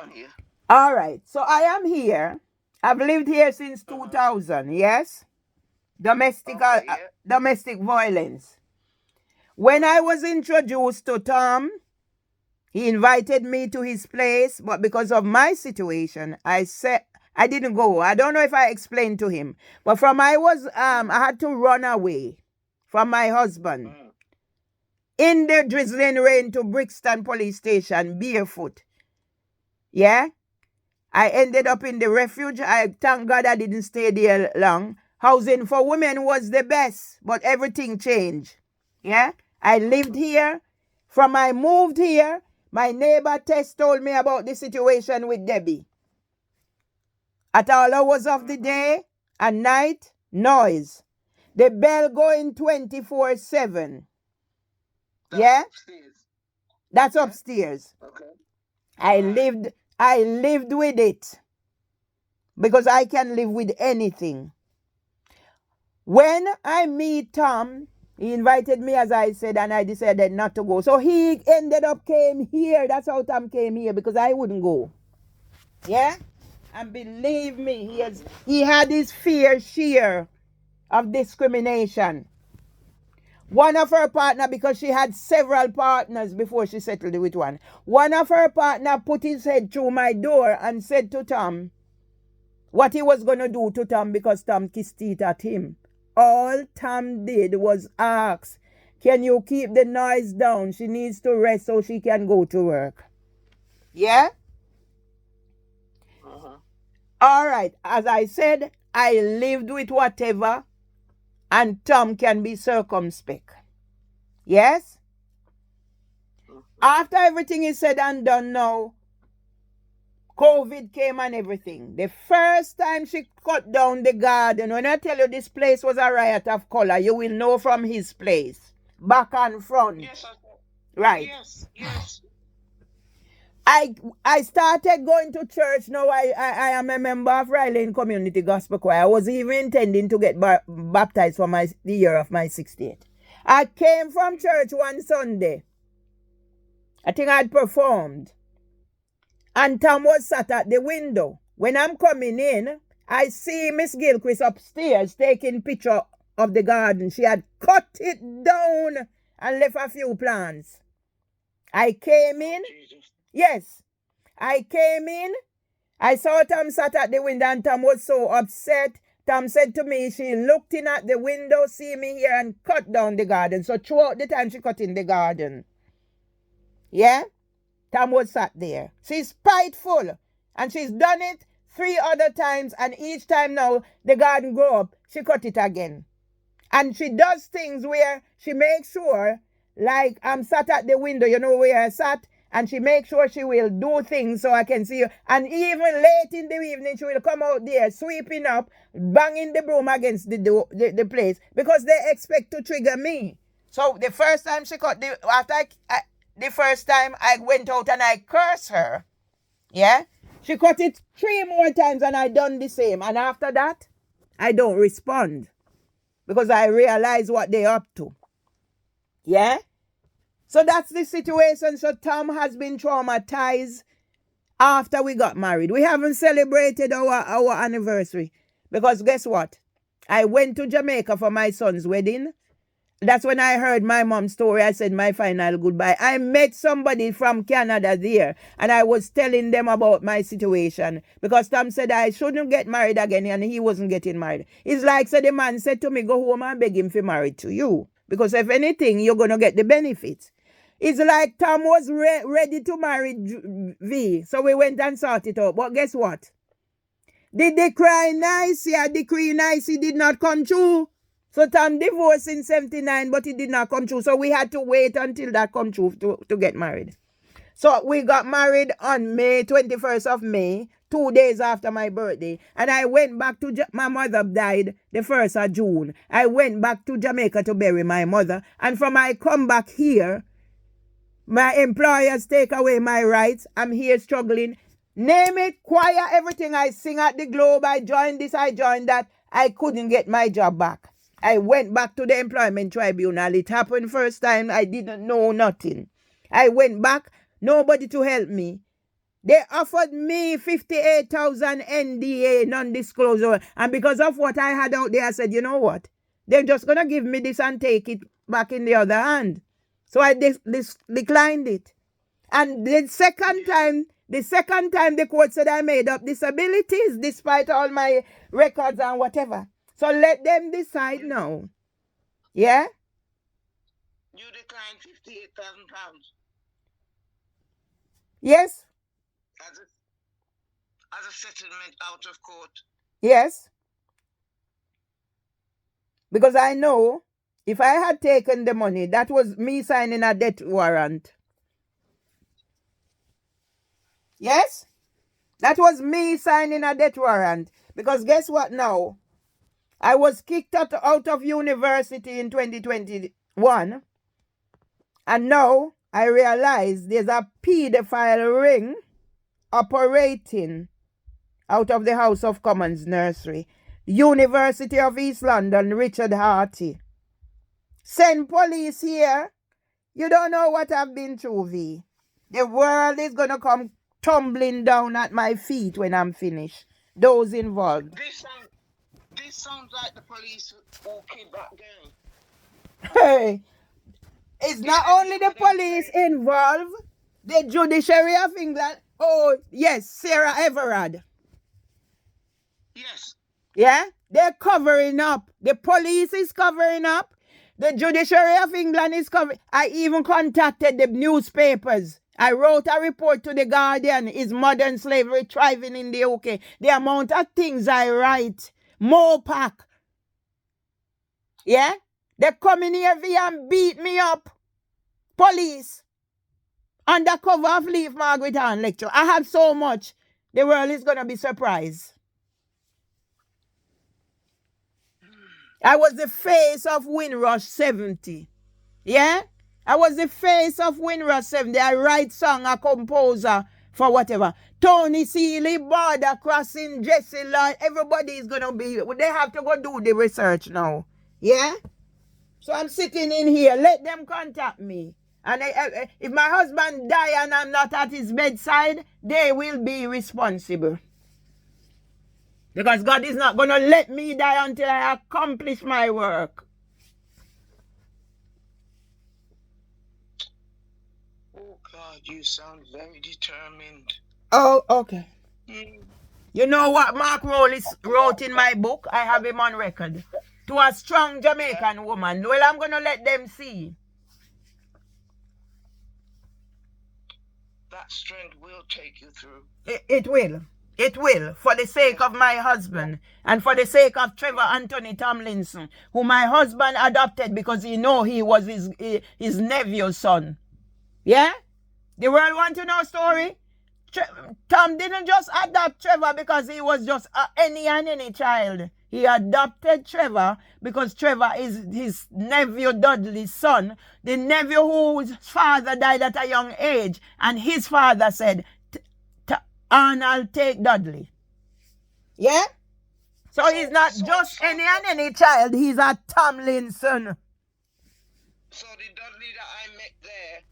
I'm here. All right. So I am here. I've lived here since 2000. Yes. Domestic Okay, yeah. domestic violence. When I was introduced to Tom, he invited me to his place, but because of my situation, I said I didn't go. I don't know if I explained to him, but I had to run away from my husband Mm. in the drizzling rain to Brixton police station barefoot. Yeah, I ended up in the refuge. I thank God I didn't stay there long. Housing for women was the best, but everything changed. Yeah, I lived here. From I moved here, my neighbor Tess told me about the situation with Debbie. At all hours of the day and night, noise. The bell going 24/7. That's Yeah, upstairs. that's Yeah. upstairs. Okay. I Right. lived I lived with it because I can live with anything. When I meet Tom, he invited me, as I said, and I decided not to go. So he ended up came here. That's how Tom came here, because I wouldn't go. Yeah? And believe me, he had his fair share of discrimination. One of her partner, because she had several partners before she settled with one. One of her partner put his head through my door and said to Tom what he was going to do to Tom, because Tom kissed teeth at him. All Tom did was ask, can you keep the noise down? She needs to rest so she can go to work. Yeah? Uh-huh. All right. As I said, I lived with whatever, and Tom can be circumspect. Yes? After everything is said and done now, COVID came and everything. The first time she cut down the garden, when I tell you this place was a riot of color, you will know from his place. Back and front. Yes, Right. yes. I started going to church. Now I am a member of Riley Community Gospel Choir. I was even intending to get baptized for the year of my 68th. I came from church one Sunday. I think I'd performed. And Tom was sat at the window. When I'm coming in, I see Miss Gilchrist upstairs taking picture of the garden. She had cut it down and left a few plants. I came in. Jesus. Yes. I came in. I saw Tom sat at the window, and Tom was so upset. Tom said to me, she looked in at the window, see me here, and cut down the garden. So throughout the time she cut in the garden. Yeah? Tom was sat there. She's spiteful. And she's done it 3 other times. And each time now the garden grow up, she cut it again. And she does things where she makes sure, like I'm sat at the window, you know where I sat, and she makes sure she will do things so I can see her. And even late in the evening, she will come out there sweeping up, banging the broom against the place, because they expect to trigger me. So the first time she cut the first time I went out and I cursed her. Yeah? She cut it 3 more times and I done the same. And after that, I don't respond, because I realize what they're up to. Yeah? So that's the situation. So Tom has been traumatized after we got married. We haven't celebrated our anniversary, because guess what? I went to Jamaica for my son's wedding. That's when I heard my mom's story. I said my final goodbye. I met somebody from Canada there, and I was telling them about my situation, because Tom said I shouldn't get married again, and he wasn't getting married. It's like, so the man said to me, go home and beg him to marry to you, because if anything, you're going to get the benefits. It's like Tom was ready to marry V, so we went and sorted it out. But guess what? The decree Nicey did not come true. So Tom divorced in 79, but it did not come true. So we had to wait until that come true to get married. So we got married on May 21st of May, 2 days after my birthday. And I went back to, my mother died the 1st of June. I went back to Jamaica to bury my mother. And from I come back here, my employers take away my rights. I'm here struggling. Name it, choir, everything. I sing at the Globe. I joined this, I joined that. I couldn't get my job back. I went back to the employment tribunal. It happened first time. I didn't know nothing. I went back, nobody to help me. They offered me 58,000 NDA, non-disclosure. And because of what I had out there, I said, you know what? They're just going to give me this and take it back in the other hand. So I declined it. And the second time the court said I made up disabilities despite all my records and whatever. So let them decide now. Yeah? You declined £58,000 Yes? as a settlement out of court. Yes. Because I know if I had taken the money, that was me signing a death warrant. Yes? That was me signing a death warrant. Because guess what now? I was kicked out of university in 2021. And now I realize there's a pedophile ring operating out of the House of Commons nursery. University of East London, Richard Harty. Send police here. You don't know what I've been through, V. The world is going to come tumbling down at my feet when I'm finished. Those involved. This sounds like the police who kidnapped girl. Hey, it's not only the police involved, the judiciary of England. Oh, yes, Sarah Everard. Yes. Yeah, they're covering up. The police is covering up. The judiciary of England is covering. I even contacted the newspapers. I wrote a report to The Guardian. Is modern slavery thriving in the UK? The amount of things I write. Mopac. Yeah? They come in here and beat me up. Police. Under cover of Leave Margaret Ann lecture. I have so much. The world is going to be surprised. I was the face of Windrush 70. Yeah? I was the face of Windrush 70. I write song, a composer for whatever. Tony Seeley, Border Crossing, Jesse Lloyd, everybody is going to be, they have to go do the research now. Yeah? So I'm sitting in here. Let them contact me. And if my husband die and I'm not at his bedside, they will be responsible. Because God is not going to let me die until I accomplish my work. Oh, God, you sound very determined. Oh, okay. Mm. You know what Mark Rowley wrote in my book? I have him on record. To a strong Jamaican woman. Well, I'm going to let them see. That strength will take you through. It will. It will, for the sake of my husband and for the sake of Trevor Anthony Tomlinson, who my husband adopted because he know he was his nephew's son. Yeah? The world want to know story? Tom didn't just adopt Trevor because he was just any child. He adopted Trevor because Trevor is his nephew Dudley's son, the nephew whose father died at a young age, and his father said, Arnold, take Dudley. Yeah? So he's not just any child. He's a Tomlinson. So the Dudley that I met there